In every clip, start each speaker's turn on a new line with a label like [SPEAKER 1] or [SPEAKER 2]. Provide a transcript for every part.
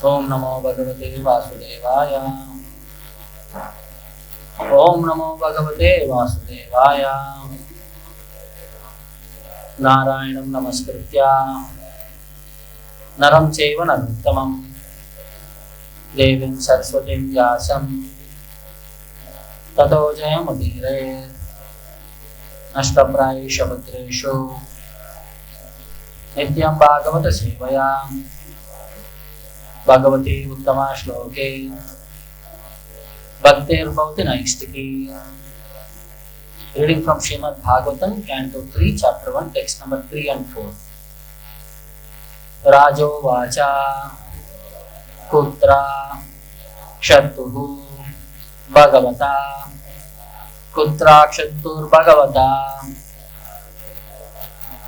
[SPEAKER 1] ओम नमो भगवते वासुदेवाय। ओम नमो भगवते वासुदेवाय। नारायणं नमस्कृत्य नरं चैव नरोत्तमं देवीं सरस्वतीं व्यासं ततो जयमुदीरयेत्। नष्टप्रायेषु भद्रेषु नित्यं भागवत सेवया भगवती उत्तमा श्लोके भक्तिर्भवति नैष्टिकी। Reading from Srimad Bhagavatam, Canto 3, Chapter 1, Text number 3 and 4. Rajo Vacha Kutra Kshattuhu Bhagavata Kutra Kshattur Bhagavata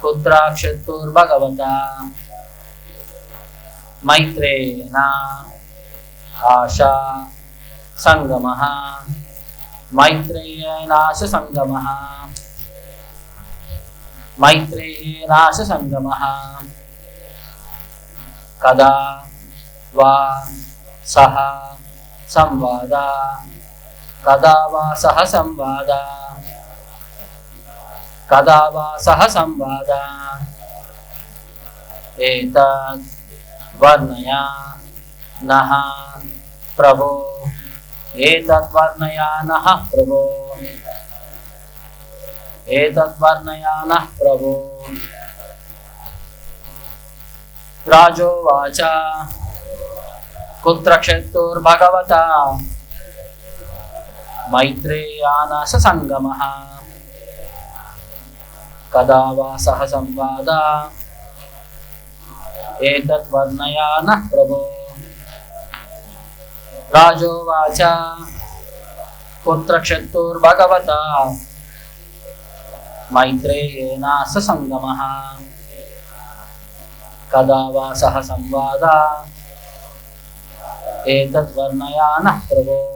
[SPEAKER 1] Kutra Kshattur Bhagavata Maitrena Asha Sangamaha Maitrena Asha Sangamaha Maitrena Asha Sangamaha Kada Va Saha Samvada Kada Va Saha Samvada Kada Va Saha Samvada Etad Varnaya Naha Prabho Etad Varnaya Naha Prabho Etad Varnaya Naha Prabho Rajo Vacha Kutra Kshettur Bhagavata Maitreyana Sasangamaha Kadava Saha Samvada Etat Varnayana Prabho Rajo Vacha Putra Kshettur Bhagavata Maitreyena Sasangamaha Kadava Saha Samvada Etat Varnayana Prabho.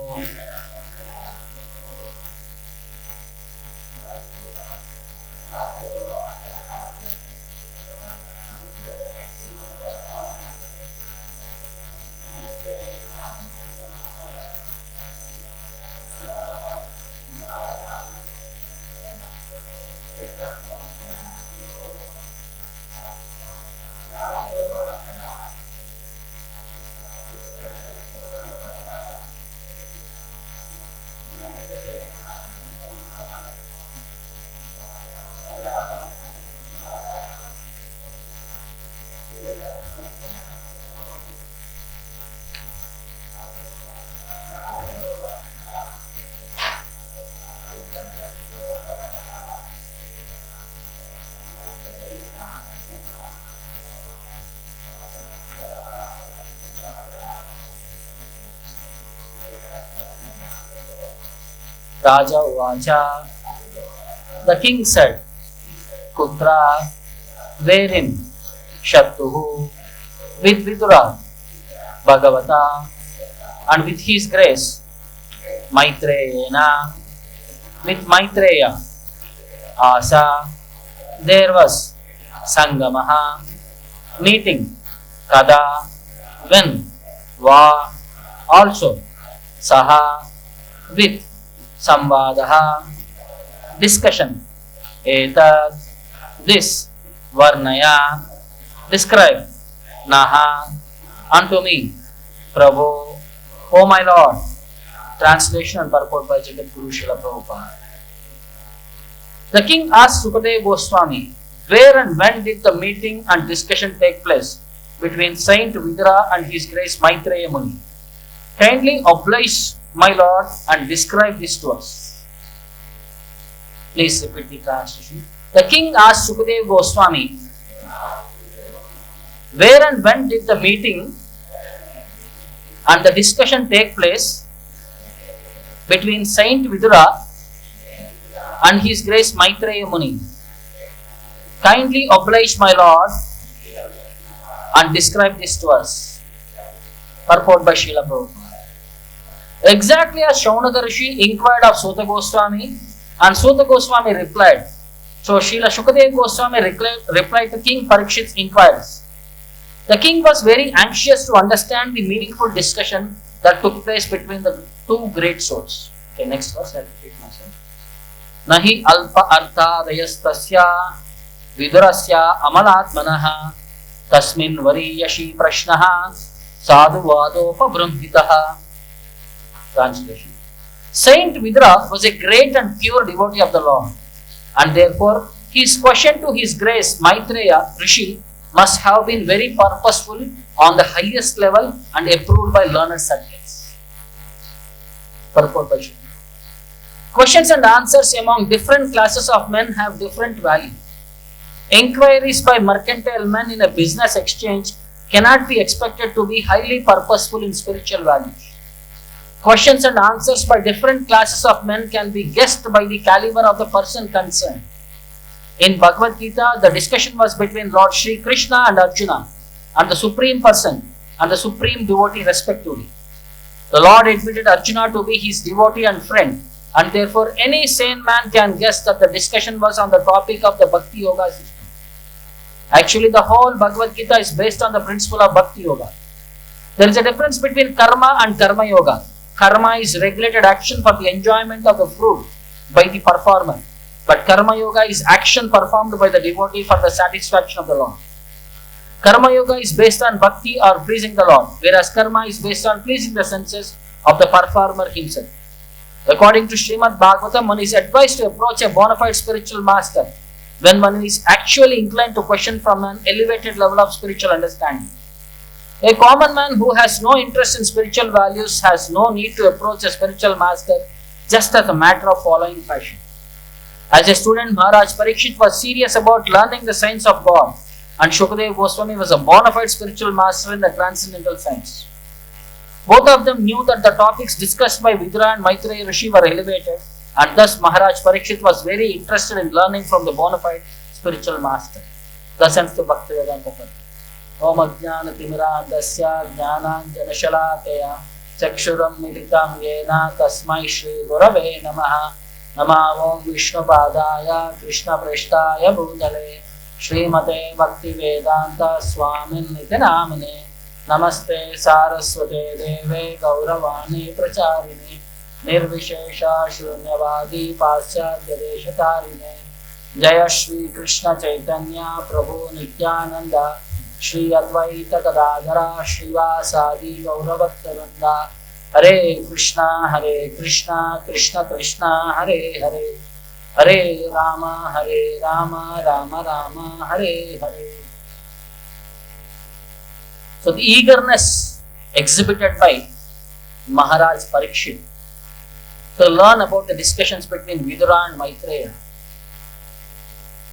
[SPEAKER 1] Raja Uvacha. The king said, Kutra, wherein, Shattuhu, with Vidura, Bhagavata, and with his grace, Maitreyena, with Maitreya, Asa, there was Sangamaha, meeting, Kada, when, Va, also, Saha, with, Samvadaha, discussion, Etad, this, Varnaya, describe, Naha, unto me, Prabhu, O my Lord. Translation and purport by Jagat Guru Srila Prabhupada. The king asked Sukadeva Goswami, where and when did the meeting and discussion take place between Saint Vidura and His Grace Maitreya Muni? Kindly oblige, my Lord, and describe this to us. Please repeat the translation. The king asked Sukadeva Goswami, where and when did the meeting and the discussion take place between Saint Vidura and His Grace Maitreya Muni? Kindly oblige, my Lord, and describe this to us. Purport by Srila Prabhupada. Exactly as Shaunaka Rishi inquired of Suta Goswami, and Suta Goswami replied. So Srila Shukadeva Goswami replied to King Parikshit's inquiries. The king was very anxious to understand the meaningful discussion that took place between the two great souls. Okay, next verse, I'll repeat myself. Nahi alpa arthadayastasya vidurasya amalatmanaha tasmin variyashi prashnaha sadhu vadopabrahmitaha. Translation. Saint Vidura was a great and pure devotee of the Lord, and therefore his question to his grace Maitreya Rishi must have been very purposeful on the highest level and approved by learned subjects. Purport by Shri. Questions and answers among different classes of men have different value. Inquiries by mercantile men in a business exchange cannot be expected to be highly purposeful in spiritual values. Questions and answers by different classes of men can be guessed by the caliber of the person concerned. In Bhagavad Gita, the discussion was between Lord Shri Krishna and Arjuna, and the Supreme Person and the Supreme Devotee respectively. The Lord admitted Arjuna to be his devotee and friend, and therefore any sane man can guess that the discussion was on the topic of the Bhakti Yoga system. Actually, the whole Bhagavad Gita is based on the principle of Bhakti Yoga. There is a difference between Karma and Karma Yoga. Karma is regulated action for the enjoyment of the fruit by the performer, but Karma Yoga is action performed by the devotee for the satisfaction of the Lord. Karma Yoga is based on Bhakti or pleasing the Lord, whereas Karma is based on pleasing the senses of the performer himself. According to Srimad Bhagavatam, one is advised to approach a bona fide spiritual master when one is actually inclined to question from an elevated level of spiritual understanding. A common man who has no interest in spiritual values has no need to approach a spiritual master just as a matter of following fashion. As a student, Maharaj Parikshit was serious about learning the science of God, and Shukadeva Goswami was a bona fide spiritual master in the transcendental science. Both of them knew that the topics discussed by Vidura and Maitreya Rishi were elevated, and thus Maharaj Parikshit was very interested in learning from the bona fide spiritual master. Thus ends the Bhaktivedanta Padma. Om Ajnana Timirandasya Jnananjana Shalakaya Chakshuram Militam Yena Tasmai Shri Gurave Namaha Namavom Vishnu Padaya Krishna Preshtaya Bhutale Srimate Bhaktivedanta Swamin Nitinamine Namaste Saraswate Deve Gauravani Pracharine Nirvishesha Shunyavadi Paschatya Deshatarine Jaya Shri Krishna Chaitanya Prabhu Nityananda Shri Advaita Gadadhara Srivasadi Gauravaktaranda Hare Krishna Krishna Krishna Hare Hare Hare Rama Rama Rama Hare Hare. So the eagerness exhibited by Maharaj Parikshit to learn about the discussions between Vidura and Maitreya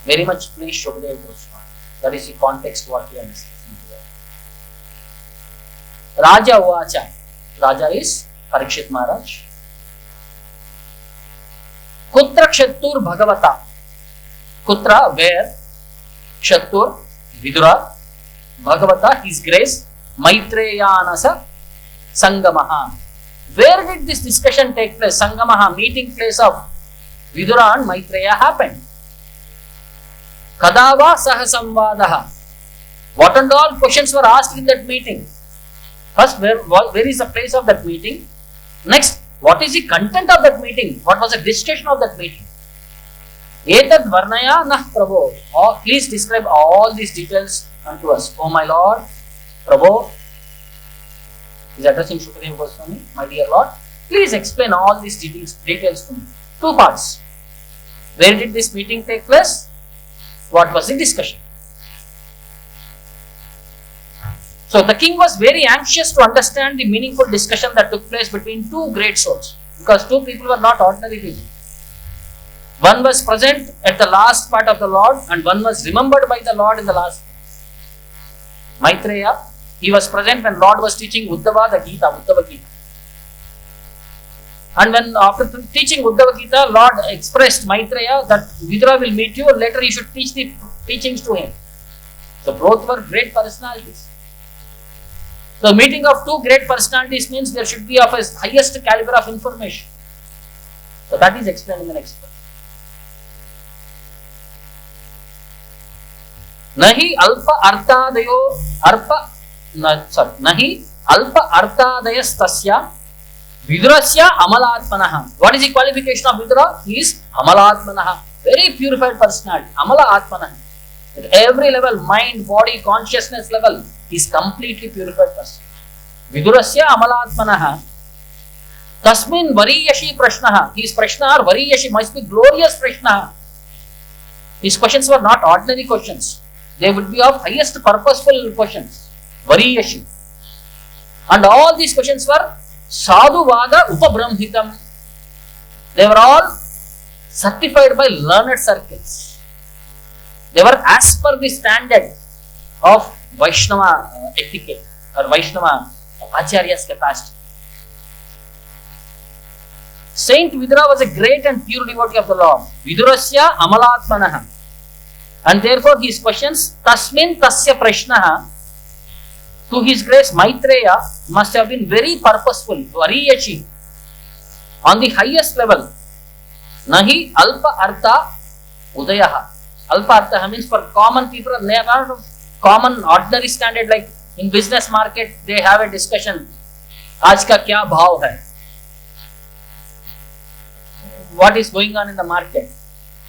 [SPEAKER 1] very much pleased Shukadeva Goswami. That is the context what we are discussing here. Raja Uvacha. Raja is Parikshit Maharaj. Kutra Kshatur Bhagavata. Kutra, where? Kshatur, Vidura, Bhagavata, his grace, Maitreyanasa, Sangamaha. Where did this discussion take place? Sangamaha, meeting place of Vidura and Maitreya happened. Kadava Sahasamvadaha. What and all questions were asked in that meeting? First, where is the place of that meeting? Next, what is the content of that meeting? What was the destination of that meeting? Etad Varnaya Nah Prabhu. Please describe all these details unto us. Oh my Lord, Prabhu, is addressing Shukadeva Goswami, my dear Lord, please explain all these details to me. Two parts. Where did this meeting take place? What was the discussion? So the king was very anxious to understand the meaningful discussion that took place between two great souls, because two people were not ordinary people. One was present at the last part of the Lord, and one was remembered by the Lord in the last. Maitreya, he was present when Lord was teaching Uddhava the Gita, Uddhava Gita. And when after teaching Uddhava Gita, Lord expressed Maitreya that Vidura will meet you, later you should teach the teachings to him. So both were great personalities. The meeting of two great personalities means there should be of a highest caliber of information. So that is explained in the next verse. Nahi alpa artadayo nahi alpa artadayastasya vidurasya amalatmanaha. What is the qualification of Vidura? He is amalatmanaha, very purified personality, amala atmanaha. At every level, mind, body, consciousness level, he is completely purified person. Vidurasya amalatmanaha. Tasmin variyashi prashnaha. His prashna or variyashi must be glorious prashnaha. His questions were not ordinary questions. They would be of highest purposeful questions. Variyashi. And all these questions were sadhuvada upabrahmitam. They were all certified by learned circles. They were as per the standard of Vaishnava etiquette or Vaishnava Acharya's capacity. Saint Vidura was a great and pure devotee of the Lord. Vidurasya amalatmanaha. And therefore his questions, tasmin tasya prashnaha, to his grace Maitreya must have been very purposeful, variyachi, on the highest level. Nahi alpa artha udayaha. Alpa artha means for common people, they are not of common ordinary standard, like in business market they have a discussion. Aaj ka kya bhav hai? What is going on in the market?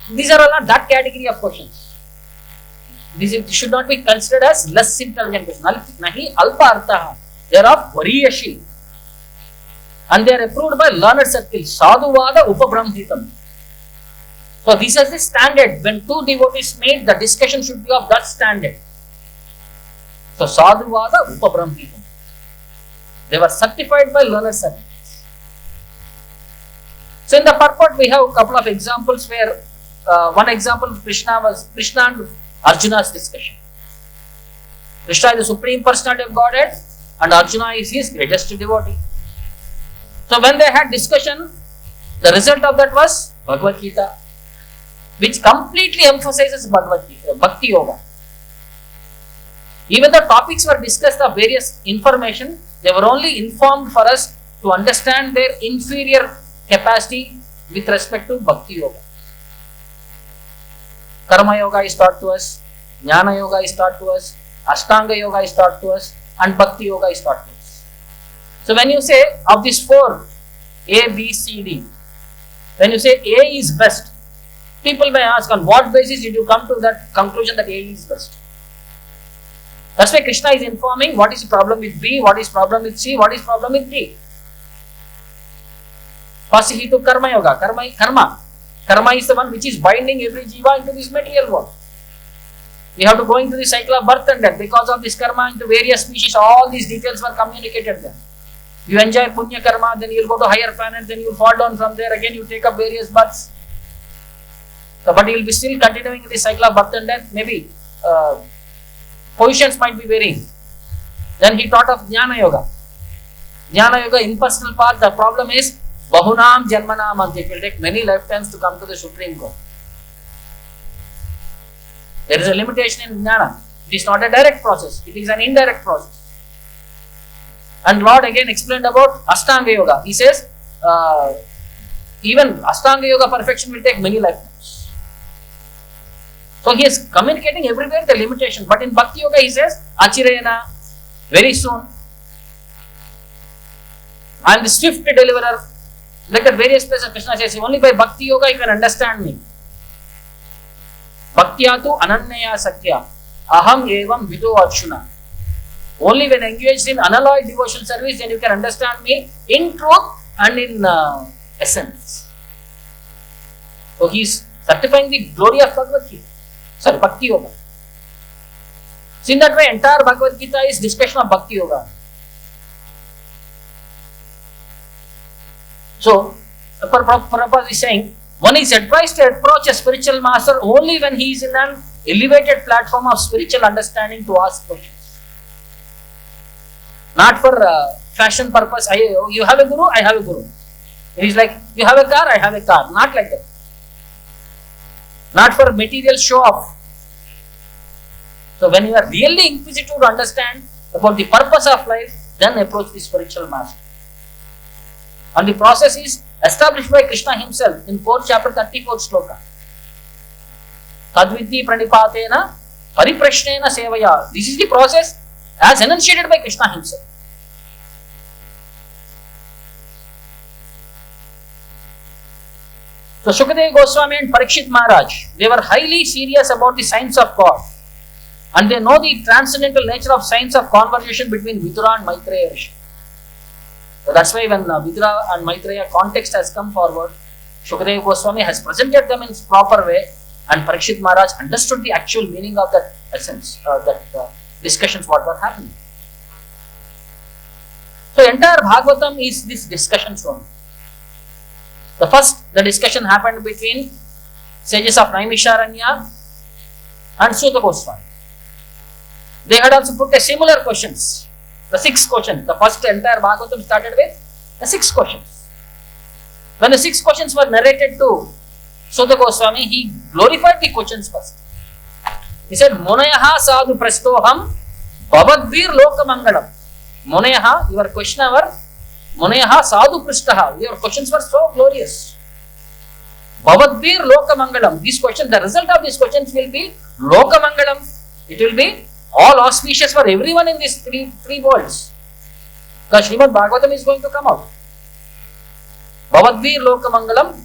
[SPEAKER 1] These are all not that category of questions. This should not be considered as less intelligent questions. Nahi alpa artha. They are of variyashi. And they are approved by learned circles. Sadhuvada upabrahmitam. So this is the standard. When two devotees meet, the discussion should be of that standard. So sadhuvada upabrahmitam. They were certified by learned circles. So in the purport we have a couple of examples where one example of Krishna was Krishna and Arjuna's discussion. Krishna is the supreme personality of Godhead and Arjuna is his greatest devotee. So when they had discussion, the result of that was Bhagavad Gita, which completely emphasizes Bhagavad Gita, Bhakti Yoga. Even the topics were discussed of various information, they were only informed for us to understand their inferior capacity with respect to Bhakti Yoga. Karma Yoga is taught to us, Jnana Yoga is taught to us, Ashtanga Yoga is taught to us, and Bhakti Yoga is taught to us. So when you say of these four, A, B, C, D, when you say A is best, people may ask on what basis did you come to that conclusion that A is best? That's why Krishna is informing what is the problem with B, what is problem with C, what is problem with D. First he took Karma Yoga. Karma is the one which is binding every jiva into this material world. We have to go into the cycle of birth and death. Because of this karma into various species, all these details were communicated there. You enjoy punya karma, then you will go to higher planets, then you will fall down from there, again you take up various births. So, but you will be still continuing in the cycle of birth and death. Maybe positions might be varying. Then he taught of Jnana Yoga. Jnana Yoga, impersonal path, the problem is Bahunam Janmanam, it will take many lifetimes to come to the Supreme Court. There is a limitation in Jnana. It is not a direct process, it is an indirect process. And Lord again explained about Ashtanga Yoga. He says, even Ashtanga Yoga perfection will take many lifetimes. So he is communicating everywhere the limitation. But in Bhakti Yoga he says, Achirena, very soon. I am the swift deliverer. Like at various places Krishna says, only by Bhakti Yoga you can understand me. Bhaktiyatu anannaya sakya aham evam vido arjuna. Only when engaged in unalloyed devotional service then you can understand me in truth and in essence. So he is certifying the glory of Bhagavad Gita. Sorry, Bhakti Yoga. So in that way entire Bhagavad Gita is discussion of Bhakti Yoga. So, Prabhupada is saying, one is advised to approach a spiritual master only when he is in an elevated platform of spiritual understanding to ask questions. Not for fashion purpose. You have a guru, I have a guru. It is like, you have a car, I have a car. Not like that. Not for material show off. So when you are really inquisitive to understand about the purpose of life, then approach the spiritual master. And the process is established by Krishna himself in 4th chapter 34th sloka. Tadvidhi pranipatena Pariprashnena sevaya. This is the process as enunciated by Krishna himself. So Shukadeva Goswami and Parikshit Maharaj, they were highly serious about the science of God. And they know the transcendental nature of science of conversation between Vidura and Maitreya Rishi. So that's why when Vidura and Maitreya context has come forward, Shukadeva Goswami has presented them in proper way, and Parikshit Maharaj understood the actual meaning of that essence, discussions what were happening. So entire Bhagavatam is this discussion only. The discussion happened between sages of Naimisharanya and Suta Goswami. They had also put a similar questions, the 6 questions. The first entire Bhagavatam started with the 6 questions. When the 6 questions were narrated to Suta Goswami, he glorified the questions first. He said, Munayaha sadhu prastoham bhavadvir lokamangalam. Munayaha, your questioner were Munayaha sadhu prastaha. Your questions were so glorious. Bhavadvir lokamangalam. These questions, the result of these questions will be lokamangalam. It will be all auspicious for everyone in these three worlds. Because Srimad Bhagavatam is going to come out. Bhavadvir lokamangalam.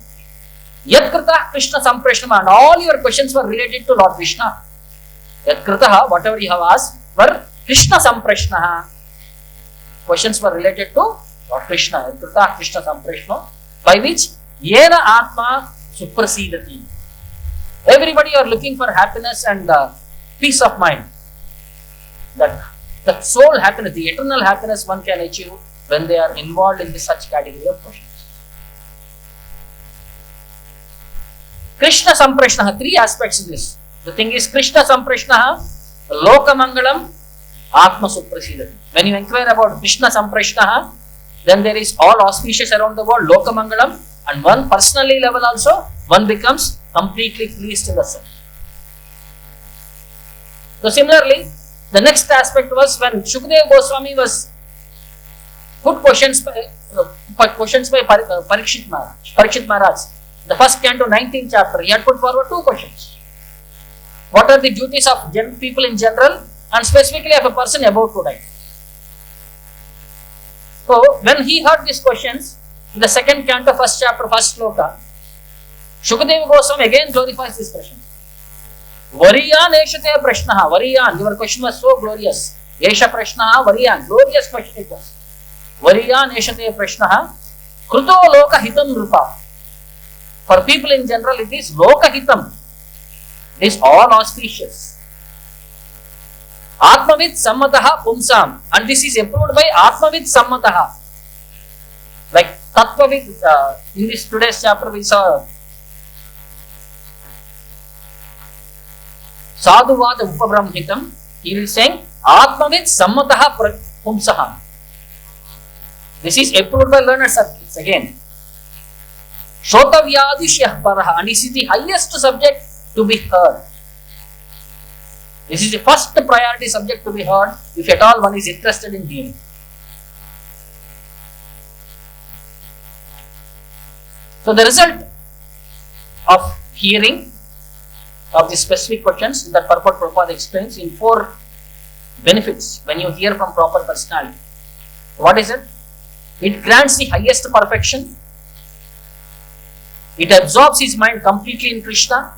[SPEAKER 1] Yatkrita Krishna Samprashnama. And all your questions were related to Lord Krishna. Yatkrita, whatever you have asked, were Krishna Samprashnaha. Questions were related to Lord Krishna. Yatkrita Krishna Samprashna. By which Yena Atma Suprasidati. Everybody are looking for happiness and peace of mind. That soul happiness, the eternal happiness one can achieve when they are involved in this such category of questions. Krishna Samprashnaha, 3 aspects in this. The thing is Krishna Samprashnaha, Lokamangalam, Atma Suprasidati. When you inquire about Krishna Samprashnaha, then there is all auspicious around the world, Lokamangalam, and one personally level also, one becomes completely pleased in the self. So similarly, the next aspect was when Shukadeva Goswami was put questions by Parikshit Maharaj. The first canto, 19th chapter, he had put forward 2 questions. What are the duties of people in general and specifically of a person about to die? So when he heard these questions, in the 2nd canto, 1st chapter, 1st sloka, Shukadeva Goswami again glorifies this question. Variyan Eshate Prashnaha. Variyan, your question was so glorious. Esha Prashnaha, Variyan, glorious question it was. Variyan Eshate Prashnaha. Kruto Loka Hitam Rupa. For people in general, it is Loka Hitam. It is all auspicious. Atmavid Sammataha Pumsam. And this is approved by Atmavid Sammataha. Like Tattvavid, in this today's chapter we saw Sadhuvada Upabrahmitam, he is saying Atmavid Sammataha Pumsaha. This is approved by learned circuits again. Shotavyadishyah Paraha, and this is the highest subject to be heard. This is the first priority subject to be heard if at all one is interested in hearing. So the result of hearing of the specific questions that Purport Prabhupada explains in 4 benefits when you hear from proper personality. What is it? It grants the highest perfection. It absorbs his mind completely in Krishna.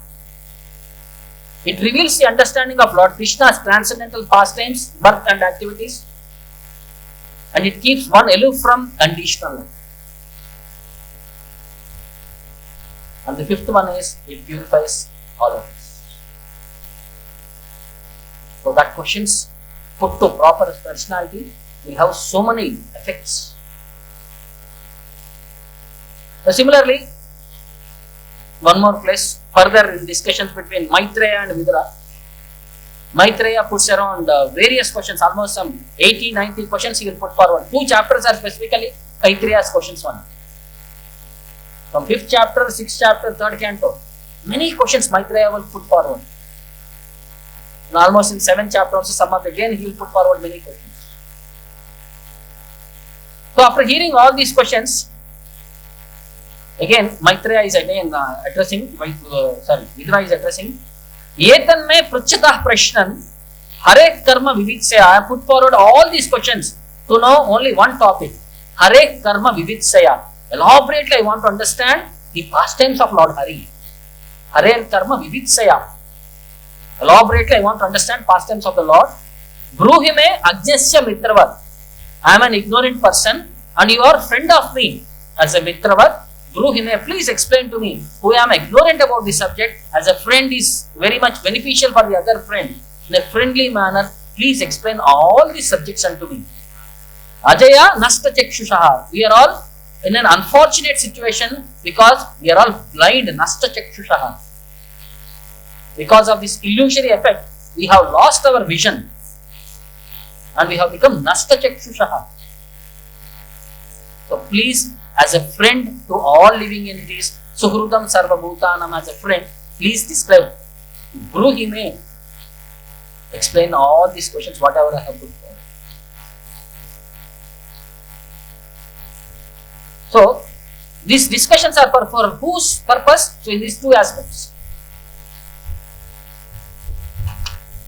[SPEAKER 1] It reveals the understanding of Lord Krishna's transcendental pastimes, birth and activities. And it keeps one aloof from conditional life. And the 5th one is, it purifies all of us. So that questions put to proper personality will have so many effects. So similarly, one more place, further in discussions between Maitreya and Vidura. Maitreya puts around various questions, almost some 80-90 questions he will put forward. 2 chapters are specifically Maitreya's questions one. From 5th chapter, 6th chapter, 3rd canto, many questions Maitreya will put forward. And almost in 7th chapter also, some of again he will put forward many questions. So after hearing all these questions, again Maitreya is again addressing, Vidura is addressing एतन्मे पृच्छतः प्रश्नं हरे कर्म विवित्सया. I put forward all these questions to know only one topic. Hare karma vividsaya. Elaborately I want to understand the pastimes of Lord Hari. Hare karma vividsaya. Elaborately I want to understand pastimes of the Lord. Bruhime ajnasya mitravat. I am an ignorant person and you are friend of me as a mitravat. Bruhime, please explain to me who I am ignorant about the subject. As a friend is very much beneficial for the other friend. In a friendly manner, please explain all these subjects unto me. Ajaya nasta chakshushaha. We are all in an unfortunate situation because we are all blind. Nasta chakshushaha. Because of this illusory effect, we have lost our vision and we have become nasta chakshushaha. So please, as a friend to all living entities, suhrudam sarva bhutanam, as a friend, please describe. Bruhime. Explain all these questions, whatever I have put forward. So, these discussions are for whose purpose? So, in these two aspects.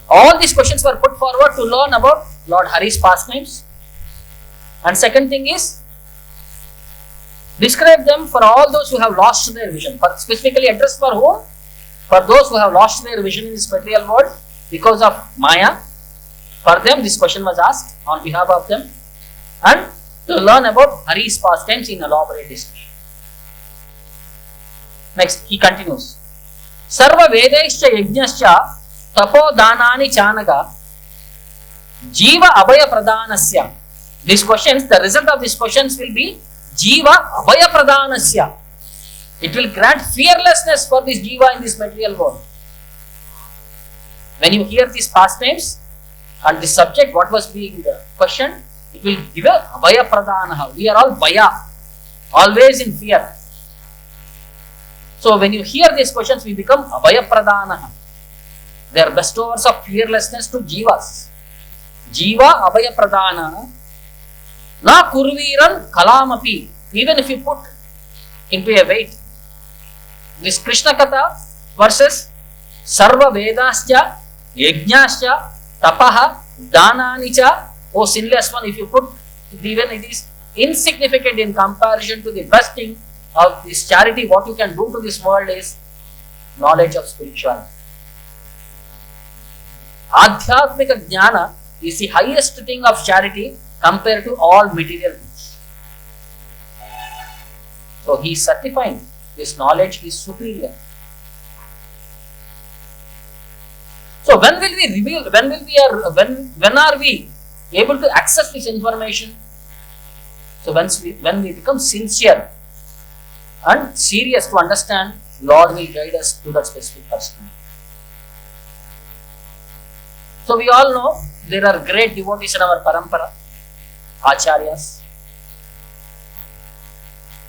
[SPEAKER 1] All these questions were put forward to learn about Lord Hari's pastimes. And second thing is, describe them for all those who have lost their vision. Specifically addressed for whom? For those who have lost their vision in this material world because of Maya. For them, this question was asked on behalf of them. And to learn about Hari's pastimes in elaborate discussion. Next, he continues. Sarva Vedaischa Yajnascha Tapo Danani Chanaga Jiva Abhaya Pradhanasya. These questions, the result of these questions will be Jiva Abhaya Pradhanasya. It will grant fearlessness for this Jiva in this material world. When you hear these pastimes and the subject, what was being questioned, it will give a Abhaya Pradhanaha. We are all Bhaya, always in fear. So when you hear these questions, we become Abhaya Pradhanaha. They are bestowers of fearlessness to Jivas. Jiva Abhaya Pradhana Na Kurviran Kalamapi. Even if you put into a weight, this Krishna Katha versus Sarva Vedascha, Yajnascha, Tapaha, Dananicha. Oh sinless one, if you put, even it is insignificant in comparison to the best thing of this charity. What you can do to this world is knowledge of spirituality. Adhyatmika Jnana is the highest thing of charity compared to all material things. So he is certifying this knowledge is superior. So when will we reveal, when are we able to access this information? So when we become sincere and serious to understand, Lord will guide us to that specific person. So we all know there are great devotees in our parampara, Acharyas.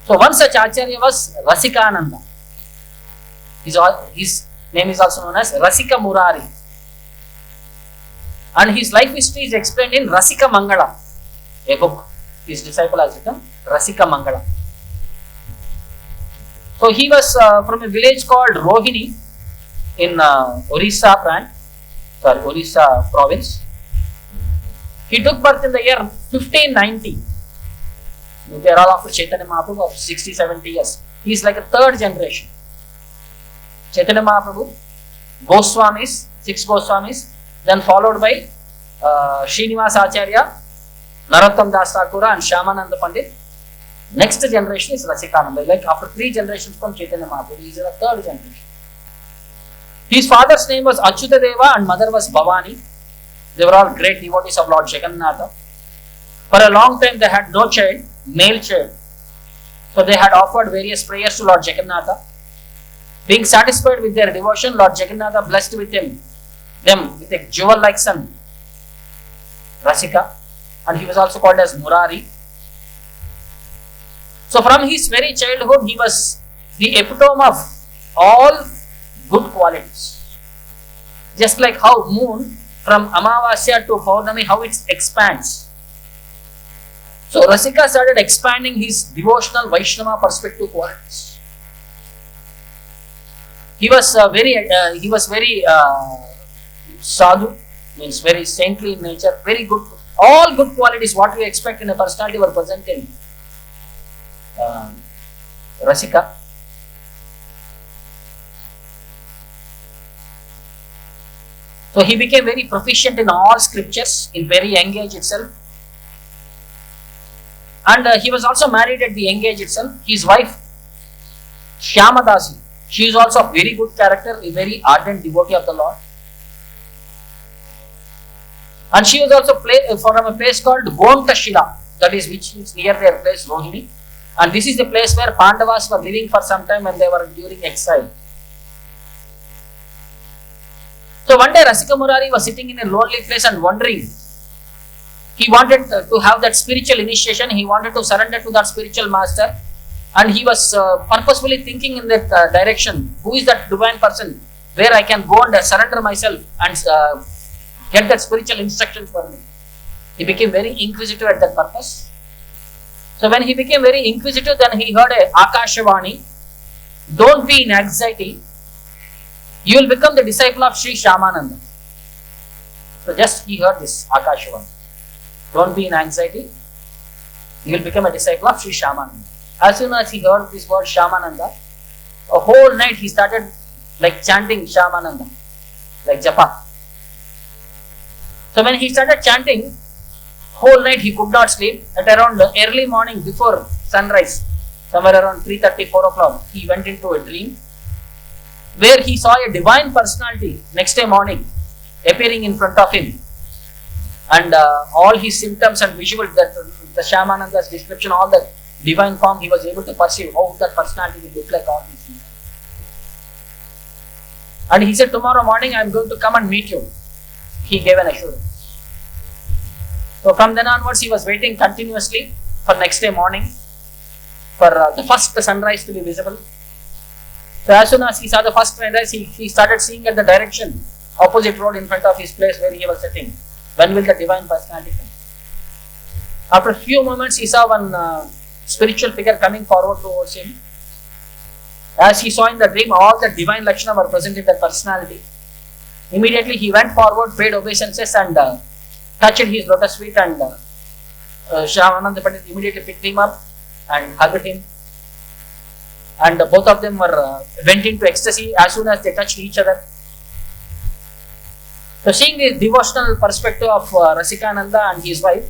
[SPEAKER 1] So one such Acharya was Rasikananda. His name is also known as Rasika Murari. And his life history is explained in Rasika Mangala, a book his disciple has written, Rasika Mangala. So he was from a village called Rohini in Orissa province. He took birth in the year 1590. They are all after Chaitanya Mahaprabhu of 60-70 years. He is like a third generation. Chaitanya Mahaprabhu, Goswamis, 6 Goswamis, then followed by Srinivasa Acharya, Narottam Das Thakura and Shyamananda Pandit. Next generation is Rasikananda. Like after 3 generations from Chaitanya Mahaprabhu, he is the third generation. His father's name was Achyuta Deva and mother was Bhavani. They were all great devotees of Lord Jagannatha. For a long time they had no child, male child. So they had offered various prayers to Lord Jagannatha. Being satisfied with their devotion, Lord Jagannatha blessed with them with a jewel-like son, Rasika, and he was also called as Murari. So from his very childhood, he was the epitome of all good qualities. Just like how moon from Amavasya to Paurnami, how it expands. So Rasika started expanding his devotional Vaishnava perspective qualities. He was very sadhu, means very saintly in nature, very good. All good qualities what we expect in a personality were present in Rasika. So he became very proficient in all scriptures in very young age itself. And he was also married at the young age itself. His wife, Shyamadasi, she is also a very good character, a very ardent devotee of the Lord. And she was also from a place called Gontashila, that is which is near their place Rohini. And this is the place where Pandavas were living for some time when they were during exile. So one day Rasika Murari was sitting in a lonely place and wondering. He wanted to have that spiritual initiation, he wanted to surrender to that spiritual master, and he was purposefully thinking in that direction. Who is that divine person where I can go and surrender myself and get that spiritual instruction for me? He became very inquisitive at that purpose. So when he became very inquisitive, then he heard a Akashavani, don't be in anxiety, you will become the disciple of Sri Shyamananda. So just he heard this Akashavani. Don't be in anxiety, you will become a disciple of Sri Shyamananda. As soon as he heard this word Shyamananda, a whole night he started like chanting Shyamananda, like japa. So when he started chanting, whole night he could not sleep. At around early morning before sunrise, somewhere around 3:30, 4 o'clock, he went into a dream where he saw a divine personality next day morning appearing in front of him. And all his symptoms and visuals, that the Shyamananda's description, all the divine form, he was able to perceive how that personality will look like all these things. And he said, tomorrow morning I am going to come and meet you. He gave an assurance. So from then onwards he was waiting continuously for next day morning for the first sunrise to be visible. So as soon as he saw the first sunrise, he started seeing at the direction, opposite road in front of his place where he was sitting. When will the divine personality come? After a few moments, he saw one spiritual figure coming forward towards him. As he saw in the dream, all the divine Lakshana were present in that personality. Immediately he went forward, paid obeisances and touched his lotus feet, and Shyamananda Pandit immediately picked him up and hugged him. And both of them went into ecstasy as soon as they touched each other. So seeing the devotional perspective of Rasikananda and his wife,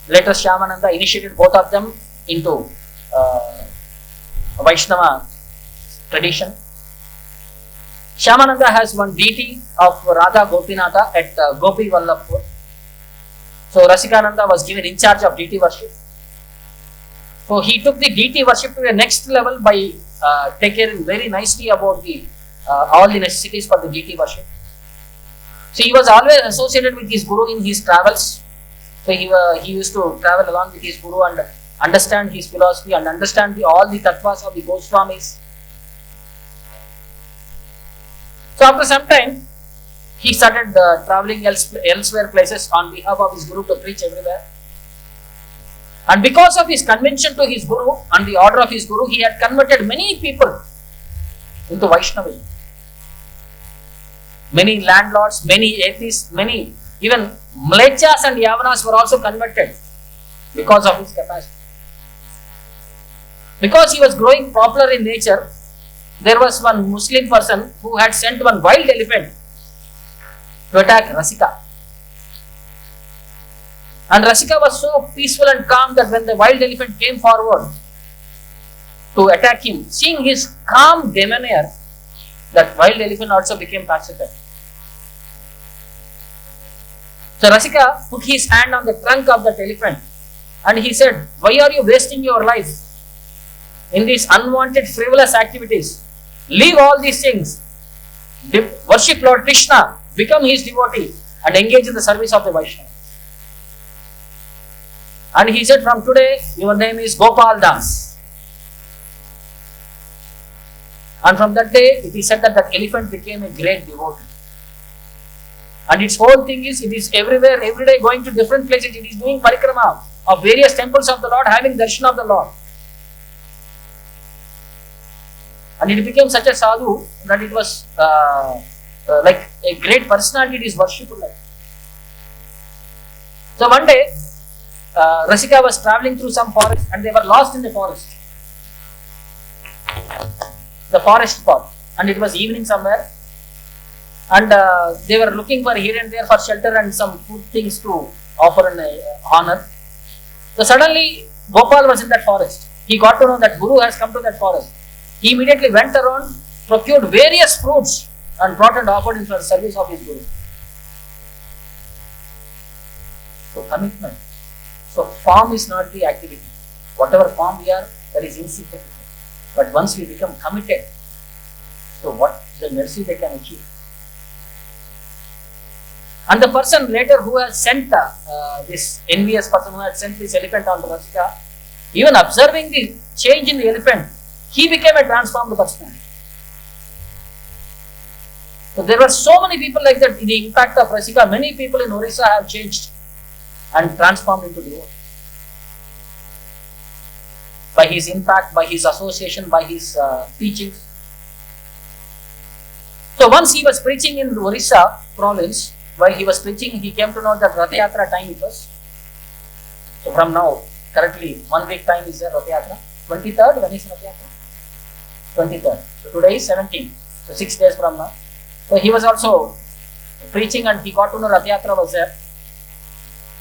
[SPEAKER 1] later Shyamananda initiated both of them into Vaishnava tradition. Shyamananda has one deity of Radha Gopinatha at Gopi Vallabhpur. So Rasikananda was given in charge of deity worship. So he took the deity worship to the next level by taking care very nicely about all the necessities for the deity worship. So he was always associated with his guru in his travels. So he used to travel along with his guru and understand his philosophy and understand all the tattvas of the Goswamis. So after some time, he started traveling elsewhere places on behalf of his guru to preach everywhere. And because of his convention to his guru and the order of his guru, he had converted many people into Vaishnavism. Many landlords, many atheists, many even Mlechas and Yavanas were also converted because of his capacity. Because he was growing popular in nature, there was one Muslim person who had sent one wild elephant to attack Rasika. And Rasika was so peaceful and calm that when the wild elephant came forward to attack him, seeing his calm demeanor, that wild elephant also became pacified. So Rasika put his hand on the trunk of that elephant and he said, why are you wasting your life in these unwanted frivolous activities? Leave all these things. Worship Lord Krishna, become his devotee and engage in the service of the Vaishnava. And he said, from today your name is Gopal Das. And from that day it is said that that elephant became a great devotee. And its whole thing is, it is everywhere, every day going to different places. It is doing parikrama of various temples of the Lord, having darshan of the Lord. And and it became such a sadhu that it was like a great personality. It is worshipful. So one day, Rasika was traveling through some forest and they were lost in the forest. The forest path, and it was evening somewhere, and they were looking for here and there for shelter and some food things to offer in honor. So suddenly Gopal was in that forest. He got to know that Guru has come to that forest. He immediately went around, procured various fruits and brought and offered in for service of his Guru. So commitment. So form is not the activity. Whatever form we are, that is insignificant. But once we become committed, so what the mercy they can achieve. And the person later who has sent this envious person who had sent this elephant on to Rasika, even observing the change in the elephant, he became a transformed person. So there were so many people like that. In the impact of Rasika, many people in Orissa have changed and transformed into devotees. By his impact, by his association, by his teachings. So once he was preaching in Orissa province, while he was preaching, he came to know that Ratha Yatra time it was. So from now, currently 1 week time is there Ratha Yatra. 23rd, when is Ratha Yatra? 23rd. So today is 17th. So 6 days from now. So he was also preaching and he got to know Ratha Yatra was there.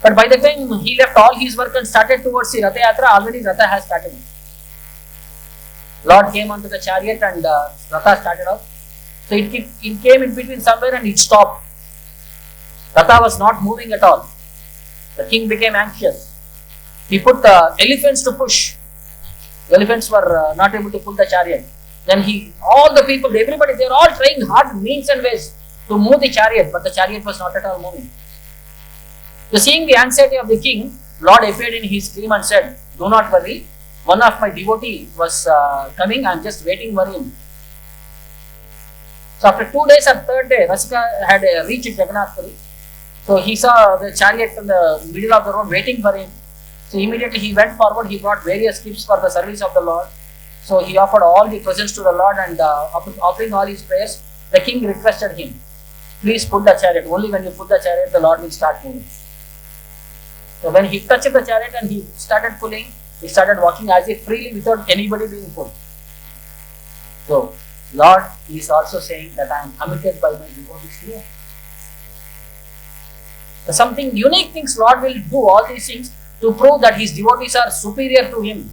[SPEAKER 1] But by the time he left all his work and started towards the Ratha Yatra, already Ratha has started. Lord came onto the chariot and Ratha started off. So it came in between somewhere and it stopped. Ratha was not moving at all. The king became anxious. He put elephants to push. The elephants were not able to pull the chariot. Then all the people, everybody, they were all trying hard means and ways to move the chariot, but the chariot was not at all moving. So seeing the anxiety of the king, Lord appeared in his dream and said, "Do not worry. One of my devotee was coming. I am just waiting for him." So after 2 days or 3rd day, Rasika had reached Jagannath Puri. So he saw the chariot in the middle of the road waiting for him. So immediately he went forward. He brought various gifts for the service of the Lord. So he offered all the presents to the Lord and offering all his prayers, the king requested him, "Please pull the chariot. Only when you pull the chariot, the Lord will start moving." So when he touched the chariot and he started pulling, he started walking as if freely without anybody being pulled. So Lord is also saying that I am committed by my devotees here. So something unique things Lord will do all these things to prove that his devotees are superior to him,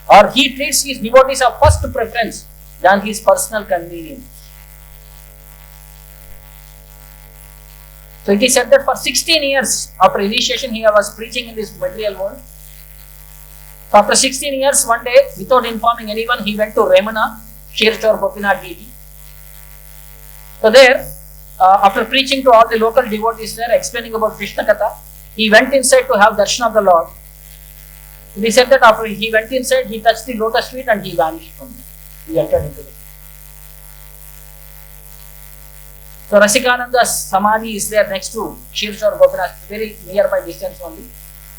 [SPEAKER 1] or he treats his devotees of first preference than his personal convenience. So it is said that for 16 years after initiation he was preaching in this material world. So after 16 years, one day, without informing anyone, he went to Remana, Shirchor Gopinath deity. So there, after preaching to all the local devotees there, explaining about Krishna Katha, he went inside to have darshan of the Lord. He said that after he went inside, he touched the lotus feet and he vanished from there. He entered into it. So Rasikananda's Samadhi is there next to Shirchor Gopinath, very nearby distance only.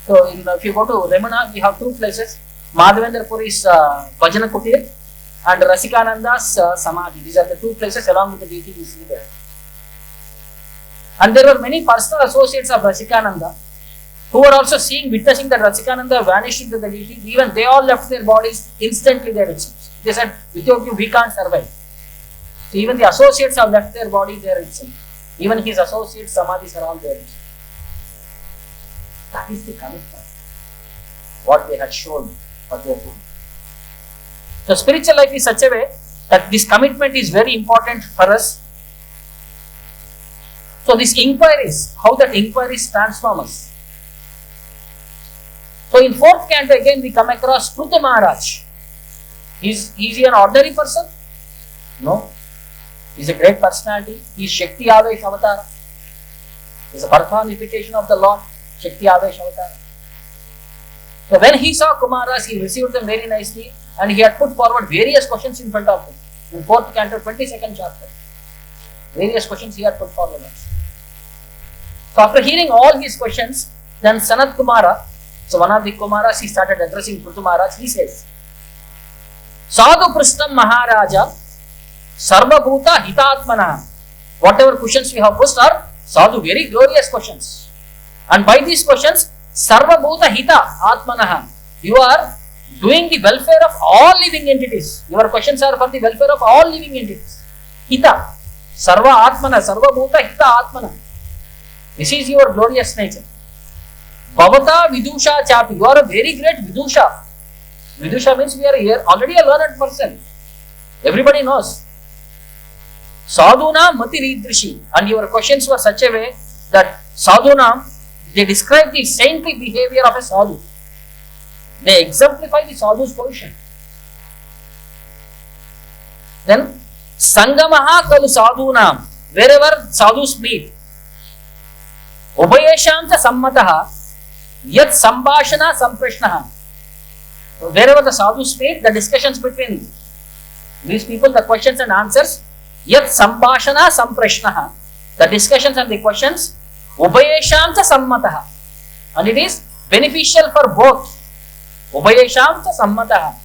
[SPEAKER 1] So if you go to Remana, we have 2 places. Madhavendra Puri's Bhajana Kutir and Rasikananda's Samadhi. These are the 2 places along with the deity we see there. And there were many personal associates of Rasikananda who were also witnessing that Rasikananda vanished into the deity. Even they all left their bodies instantly there itself. They said, "Without you, we can't survive." So even the associates have left their body there itself. Even his associates' Samadhis are all there itself. That is the commitment. What they had shown, what they are doing. So spiritual life is such a way that this commitment is very important for us. So these inquiries, how that inquiries transform us. So in 4th canto again we come across Prithu Maharaj. Is he an ordinary person? No. He is a great personality. He is Shakti Avesh Avatara. He is a personification of the Lord, Shakti Avesh Avatara. So when he saw Kumaras, he received them very nicely and he had put forward various questions in front of him. In 4th canto, 22nd chapter. Various questions he had put forward. So after hearing all his questions, then Sanat Kumara, so one of the Kumaras, he started addressing Prithu Maharaj. He says, "Sadhu Prishnam Maharaja Sarva Bhuta Hitatmana. Whatever questions we have posed are sadhu, very glorious questions. And by these questions, Sarva Bhuta Hita Atmanaha, you are doing the welfare of all living entities. Your questions are for the welfare of all living entities. Hita, Sarva Atmana, Sarva Bhuta Hita Atmana. This is your glorious nature. Bhavata Vidusha Chapi, you are a very great Vidusha. Vidusha means we are here already a learned person. Everybody knows. Sadhuna Mati Ridrishi, and your questions were such a way that Sadhuna, they describe the saintly behavior of a sadhu. They exemplify the sadhu's position. Then Sangamaha Kalu Sadhunam, wherever sadhus meet, Ubayeshanta Sammataha, Yat Sambhashana Samprashnaha. Wherever the sadhus meet, the discussions between these people, the questions and answers, Yat Sambhashana Samprashnaha, the discussions and the questions, Ubayesham cha sammataha, and it is beneficial for both. Ubayesham cha sammataha,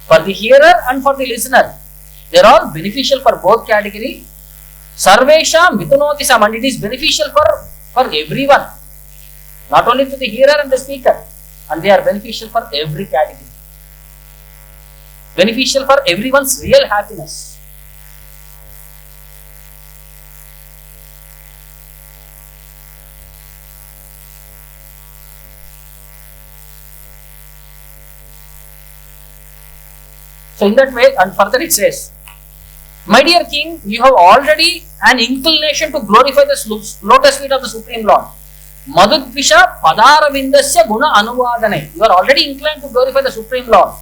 [SPEAKER 1] for the hearer and for the listener, they are all beneficial for both category. Sarvesham vitunoti sam, and it is beneficial for everyone, not only to the hearer and the speaker, and they are beneficial for every category, beneficial for everyone's real happiness. So in that way, and further it says, my dear king, you have already an inclination to glorify the lotus feet of the Supreme Lord. Madhudvisha Padaravindasya Guna Anuvadane. You are already inclined to glorify the Supreme Lord.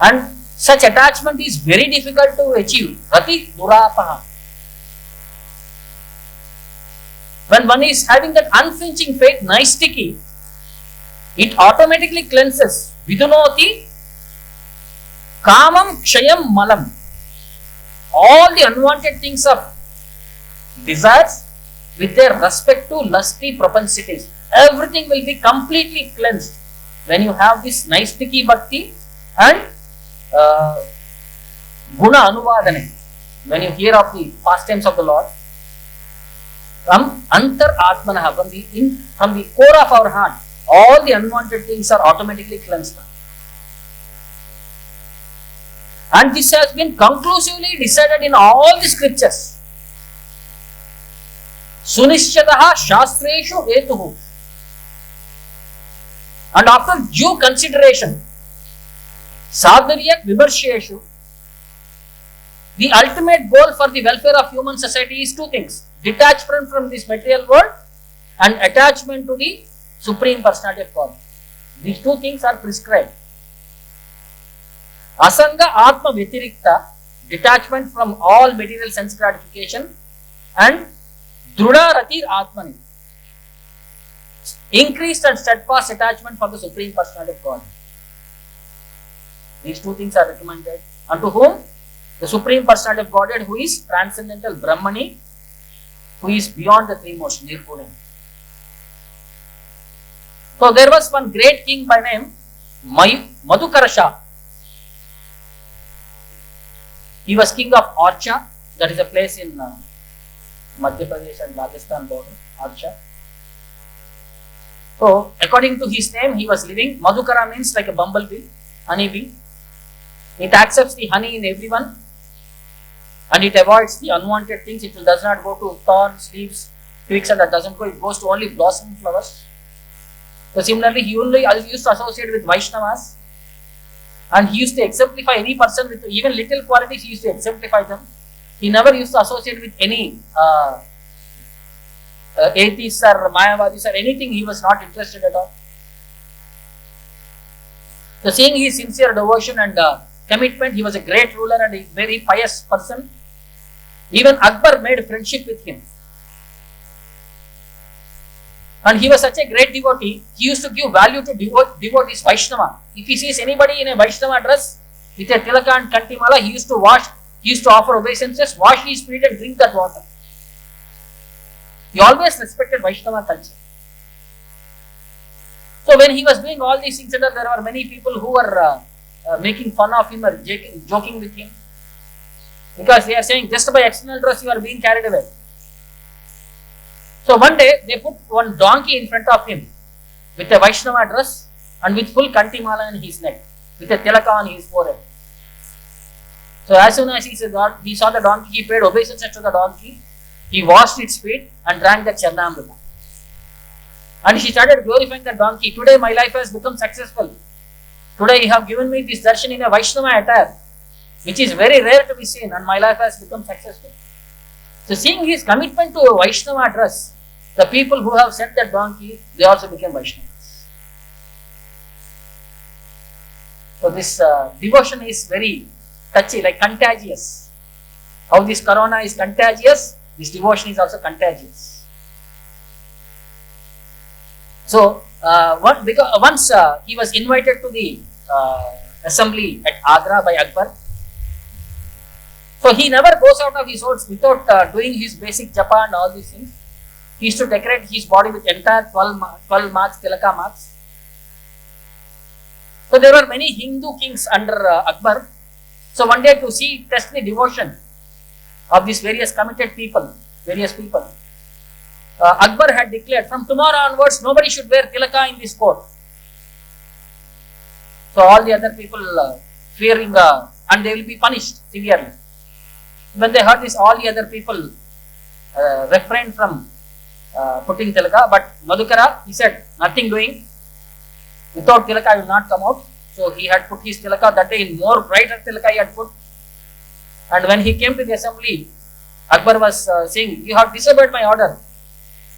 [SPEAKER 1] And such attachment is very difficult to achieve. Rati Durapaha. When one is having that unflinching faith, naistiki, it automatically cleanses. Vidunoti Kamam Kshayam Malam. All the unwanted things of desires with their respect to lusty propensities, everything will be completely cleansed when you have this Naistiki Bhakti and Guna Anuvadane. When you hear of the pastimes of the Lord, from Antar Atmanaha, from the core of our heart, all the unwanted things are automatically cleansed. And this has been conclusively decided in all the scriptures. Sunishchataha Shastreshu Hetuhu. And after due consideration, Sadharyak Vimarsheshu, the ultimate goal for the welfare of human society is two things: detachment from this material world and attachment to the Supreme Personality of God. These two things are prescribed. Asanga Atma Vyatirikta, detachment from all material sense gratification, and Druda Ratir Atmani, increased and steadfast attachment for the Supreme Personality of God. These two things are recommended. Unto whom? The Supreme Personality of Godhead, who is transcendental Brahmani, who is beyond the three motion, Nirguna. So there was one great king by name Madhukarasha. He was king of Archa, that is a place in Madhya Pradesh and Rajasthan border, Archa. So, according to his name, he was living. Madhukara means like a bumblebee, honeybee. It accepts the honey in everyone and it avoids the unwanted things. It does not go to thorns, leaves, twigs, and that doesn't go. It goes to only blossoming flowers. So, similarly, he only used to associate with Vaishnavas. And he used to exemplify any person with even little qualities, he used to exemplify them. He never used to associate with any atheists or Mayavadis or anything. He was not interested at all. So seeing his sincere devotion and commitment, he was a great ruler and a very pious person. Even Akbar made friendship with him. And he was such a great devotee, he used to give value to devotees Vaishnava. If he sees anybody in a Vaishnava dress with a tilaka and kantimala, he used to offer obeisances, wash his feet and drink that water. He always respected Vaishnava culture. So when he was doing all these things, there were many people who were making fun of him or joking with him. Because they are saying just by external dress you are being carried away. So one day they put one donkey in front of him with a Vaishnava dress and with full kantimala on his neck, with a tilaka on his forehead. So as soon as he saw the donkey, he paid obeisance to the donkey, he washed its feet and drank the Charnamrita. And he started glorifying the donkey. Today my life has become successful. Today you have given me this darshan in a Vaishnava attire, which is very rare to be seen, and my life has become successful. So seeing his commitment to a Vaishnava dress, the people who have sent that donkey, they also became Vaishnavas. So this devotion is very touchy, like contagious. How this corona is contagious, this devotion is also contagious. So once he was invited to the assembly at Agra by Akbar. So he never goes out of his house without doing his basic japa and all these things. He used to decorate his body with entire 12 marks, tilaka marks. So there were many Hindu kings under Akbar. So one day to test the devotion of these various committed people, Akbar had declared, from tomorrow onwards, nobody should wear tilaka in this court. So all the other people fearing, and they will be punished severely. When they heard this, all the other people refrained from putting tilaka. But Madhukara, he said, nothing doing. Without tilaka, I will not come out. So he had put his tilaka that day in more brighter tilaka he had put. And when he came to the assembly, Akbar was saying, you have disobeyed my order.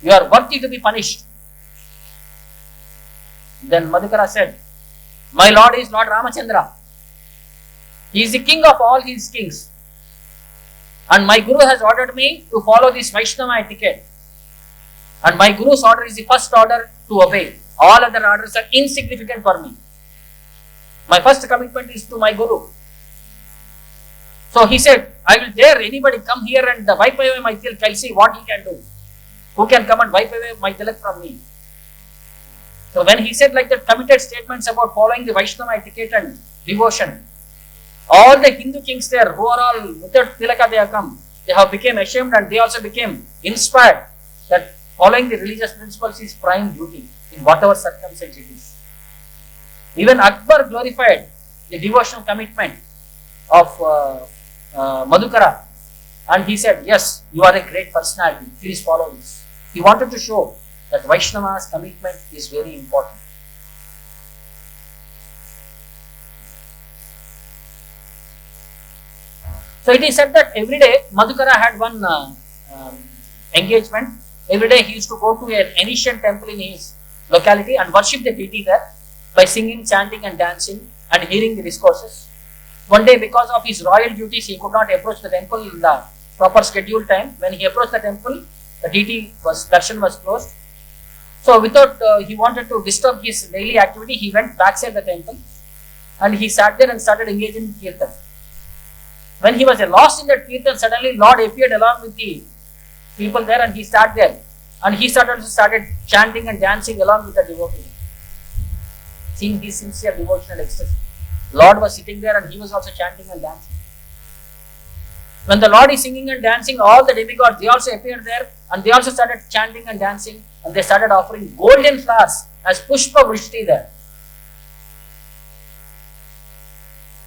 [SPEAKER 1] You are worthy to be punished. Then Madhukara said, my lord is Lord Ramachandra. He is the king of all his kings. And my Guru has ordered me to follow this Vaishnava etiquette. And my Guru's order is the first order to obey. All other orders are insignificant for me. My first commitment is to my Guru. So he said, I will dare anybody come here and wipe away my tilak. I'll see what he can do. Who can come and wipe away my tilak from me? So when he said like that, committed statements about following the Vaishnava etiquette and devotion, all the Hindu kings there who are all without tilaka they have come, they have become ashamed and they also became inspired that following the religious principles is prime duty in whatever circumstance it is. Even Akbar glorified the devotional commitment of Madhukara, and he said, yes, you are a great personality, please follow this. He wanted to show that Vaishnava's commitment is very important. So it is said that every day Madhukara had one engagement. Every day he used to go to an ancient temple in his locality and worship the deity there by singing, chanting and dancing and hearing the discourses. One day, because of his royal duties, he could not approach the temple in the proper scheduled time. When he approached the temple, the darshan was closed. So without, he wanted to disturb his daily activity, he went backside the temple and he sat there and started engaging in kirtan. When he was lost in that kirtan, suddenly Lord appeared along with the people there and he sat there. And he started chanting and dancing along with the devotee. Seeing his sincere devotional ecstasy. Lord was sitting there and he was also chanting and dancing. When the Lord is singing and dancing, all the demigods, they also appeared there and they also started chanting and dancing and they started offering golden flowers as Pushpa Vrishti there.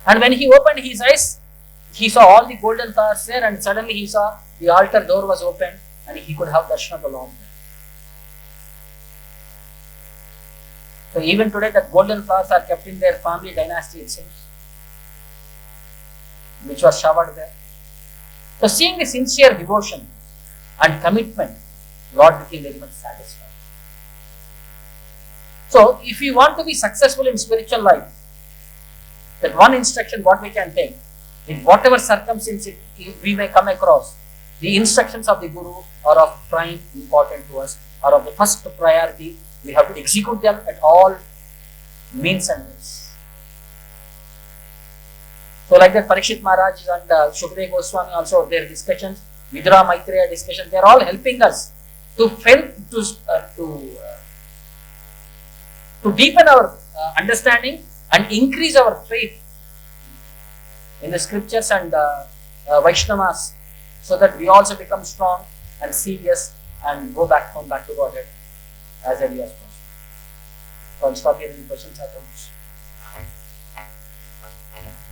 [SPEAKER 1] And when he opened his eyes, he saw all the golden flowers there and suddenly he saw the altar door was open and he could have darshan of the Lord. So even today that golden flowers are kept in their family dynasty it seems, which was showered there. So seeing the sincere devotion and commitment, Lord became very much satisfied. So if we want to be successful in spiritual life, that one instruction what we can take, in whatever circumstance we may come across, the instructions of the Guru are of prime importance to us, are of the first priority. We have to execute them at all means and ways. So like that Parikshit Maharaj and Shukdev Goswami also, their discussions, Vidura Maitreya discussions, they are all helping us to deepen our understanding and increase our faith in the scriptures and Vaishnavas, so that we also become strong and serious and go back home, back to Godhead as early as possible. So I'll stop here. Any questions or comments?